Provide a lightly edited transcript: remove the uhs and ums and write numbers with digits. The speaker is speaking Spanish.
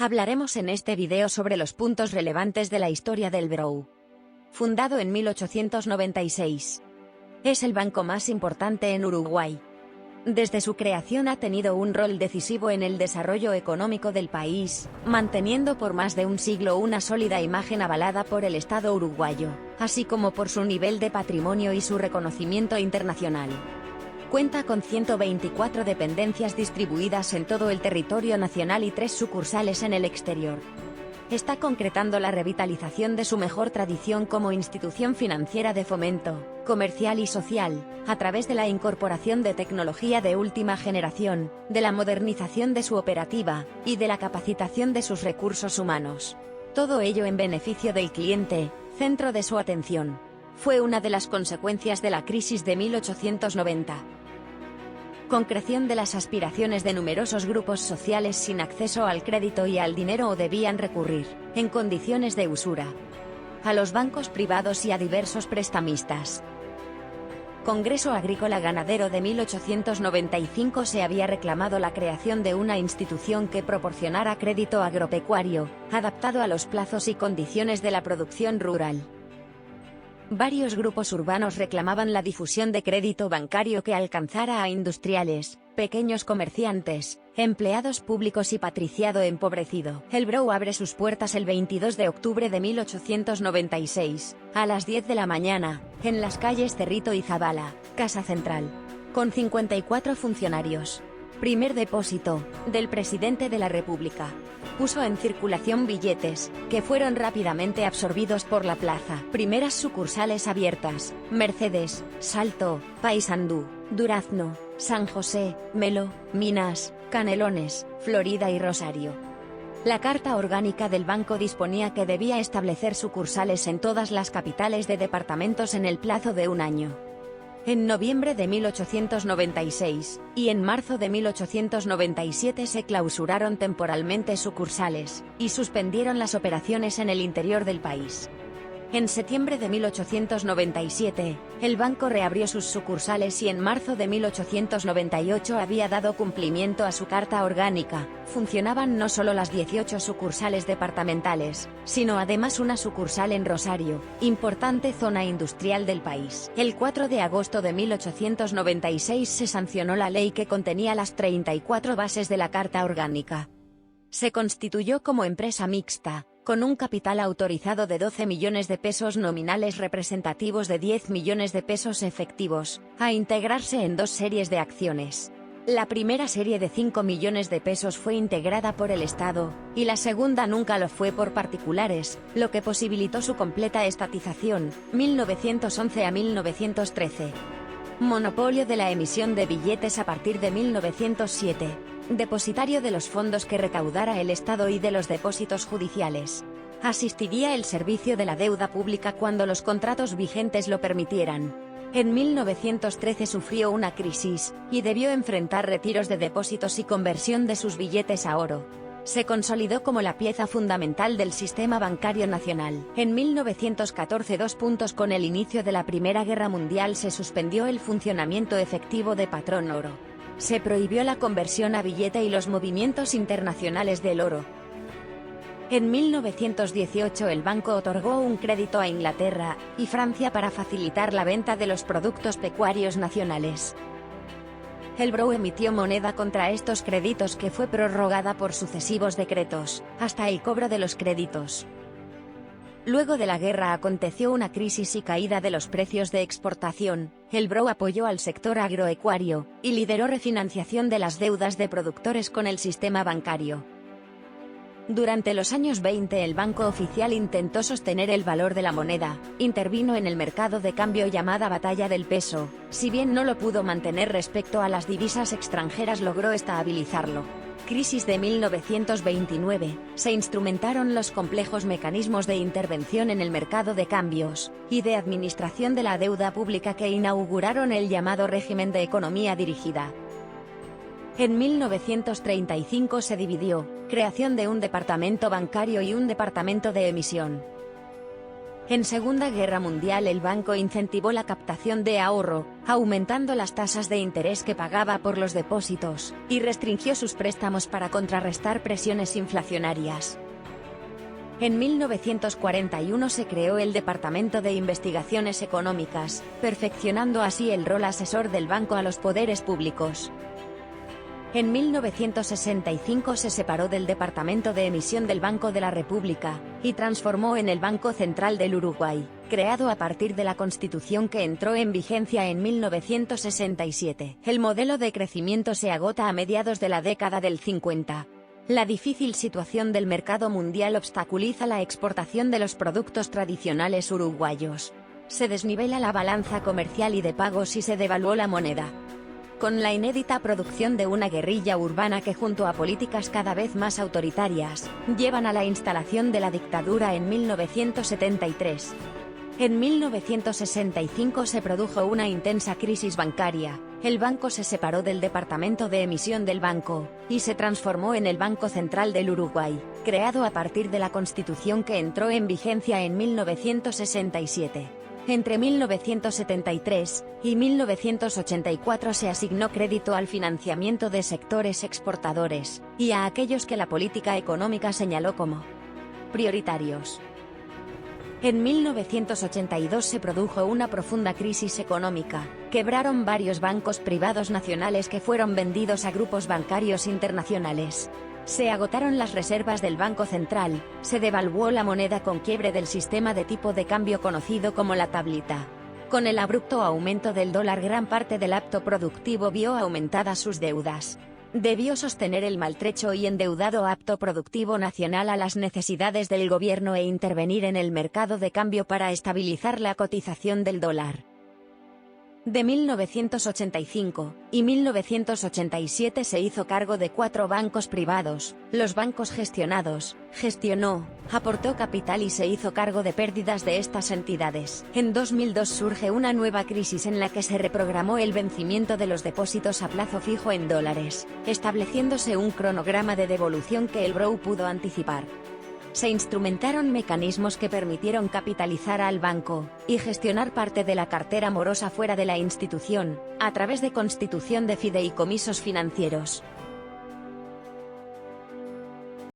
Hablaremos en este video sobre los puntos relevantes de la historia del BROU. Fundado en 1896. Es el banco más importante en Uruguay. Desde su creación ha tenido un rol decisivo en el desarrollo económico del país, manteniendo por más de un siglo una sólida imagen avalada por el Estado uruguayo, así como por su nivel de patrimonio y su reconocimiento internacional. Cuenta con 124 dependencias distribuidas en todo el territorio nacional y 3 sucursales en el exterior. Está concretando la revitalización de su mejor tradición como institución financiera de fomento, comercial y social, a través de la incorporación de tecnología de última generación, de la modernización de su operativa, y de la capacitación de sus recursos humanos. Todo ello en beneficio del cliente, centro de su atención. Fue una de las consecuencias de la crisis de 1890. Concreción de las aspiraciones de numerosos grupos sociales sin acceso al crédito y al dinero o debían recurrir, en condiciones de usura, a los bancos privados y a diversos prestamistas. Congreso Agrícola Ganadero de 1895 se había reclamado la creación de una institución que proporcionara crédito agropecuario, adaptado a los plazos y condiciones de la producción rural. Varios grupos urbanos reclamaban la difusión de crédito bancario que alcanzara a industriales, pequeños comerciantes, empleados públicos y patriciado empobrecido. El BROU abre sus puertas el 22 de octubre de 1896, a las 10 de la mañana, en las calles Cerrito y Zabala, Casa Central. Con 54 funcionarios. Primer depósito, del presidente de la República. Puso en circulación billetes, que fueron rápidamente absorbidos por la plaza. Primeras sucursales abiertas: Mercedes, Salto, Paysandú, Durazno, San José, Melo, Minas, Canelones, Florida y Rosario. La Carta Orgánica del banco disponía que debía establecer sucursales en todas las capitales de departamentos en el plazo de un año. En noviembre de 1896, y en marzo de 1897 se clausuraron temporalmente sucursales, y suspendieron las operaciones en el interior del país. En septiembre de 1897, el banco reabrió sus sucursales y en marzo de 1898 había dado cumplimiento a su Carta Orgánica. Funcionaban no solo las 18 sucursales departamentales, sino además una sucursal en Rosario, importante zona industrial del país. El 4 de agosto de 1896 se sancionó la ley que contenía las 34 bases de la Carta Orgánica. Se constituyó como empresa mixta, con un capital autorizado de 12 millones de pesos nominales representativos de 10 millones de pesos efectivos, a integrarse en 2 series de acciones. La primera serie de 5 millones de pesos fue integrada por el Estado, y la segunda nunca lo fue por particulares, lo que posibilitó su completa estatización, 1911 a 1913. Monopolio de la emisión de billetes a partir de 1907. Depositario de los fondos que recaudara el Estado y de los depósitos judiciales. Asistiría el servicio de la deuda pública cuando los contratos vigentes lo permitieran. En 1913 sufrió una crisis, y debió enfrentar retiros de depósitos y conversión de sus billetes a oro. Se consolidó como la pieza fundamental del sistema bancario nacional. En 1914 con el inicio de la Primera Guerra Mundial se suspendió el funcionamiento efectivo de patrón oro. Se prohibió la conversión a billete y los movimientos internacionales del oro. En 1918 el banco otorgó un crédito a Inglaterra y Francia para facilitar la venta de los productos pecuarios nacionales. El BROU emitió moneda contra estos créditos que fue prorrogada por sucesivos decretos, hasta el cobro de los créditos. Luego de la guerra aconteció una crisis y caída de los precios de exportación. El BROU apoyó al sector agroecuario, y lideró refinanciación de las deudas de productores con el sistema bancario. Durante los años 20 el Banco Oficial intentó sostener el valor de la moneda, intervino en el mercado de cambio llamada Batalla del Peso, si bien no lo pudo mantener respecto a las divisas extranjeras logró estabilizarlo. Crisis de 1929, se instrumentaron los complejos mecanismos de intervención en el mercado de cambios, y de administración de la deuda pública que inauguraron el llamado régimen de economía dirigida. En 1935 se dividió, creación de un departamento bancario y un departamento de emisión. En Segunda Guerra Mundial el banco incentivó la captación de ahorro, aumentando las tasas de interés que pagaba por los depósitos, y restringió sus préstamos para contrarrestar presiones inflacionarias. En 1941 se creó el Departamento de Investigaciones Económicas, perfeccionando así el rol asesor del banco a los poderes públicos. En 1965 se separó del Departamento de Emisión del Banco de la República, y transformó en el Banco Central del Uruguay, creado a partir de la Constitución que entró en vigencia en 1967. El modelo de crecimiento se agota a mediados de la década del 50. La difícil situación del mercado mundial obstaculiza la exportación de los productos tradicionales uruguayos. Se desnivela la balanza comercial y de pagos y se devaluó la moneda. Con la inédita producción de una guerrilla urbana que junto a políticas cada vez más autoritarias, llevan a la instalación de la dictadura en 1973. En 1965 se produjo una intensa crisis bancaria, el banco se separó del Departamento de Emisión del Banco, y se transformó en el Banco Central del Uruguay, creado a partir de la Constitución que entró en vigencia en 1967. Entre 1973 y 1984 se asignó crédito al financiamiento de sectores exportadores, y a aquellos que la política económica señaló como prioritarios. En 1982 se produjo una profunda crisis económica, quebraron varios bancos privados nacionales que fueron vendidos a grupos bancarios internacionales. Se agotaron las reservas del Banco Central, se devaluó la moneda con quiebre del sistema de tipo de cambio conocido como la tablita. Con el abrupto aumento del dólar, gran parte del apto productivo vio aumentadas sus deudas. Debió sostener el maltrecho y endeudado apto productivo nacional a las necesidades del gobierno e intervenir en el mercado de cambio para estabilizar la cotización del dólar. De 1985 y 1987 se hizo cargo de 4 bancos privados, los bancos gestionados, gestionó, aportó capital y se hizo cargo de pérdidas de estas entidades. En 2002 surge una nueva crisis en la que se reprogramó el vencimiento de los depósitos a plazo fijo en dólares, estableciéndose un cronograma de devolución que el BROU pudo anticipar. Se instrumentaron mecanismos que permitieron capitalizar al banco y gestionar parte de la cartera morosa fuera de la institución, a través de constitución de fideicomisos financieros.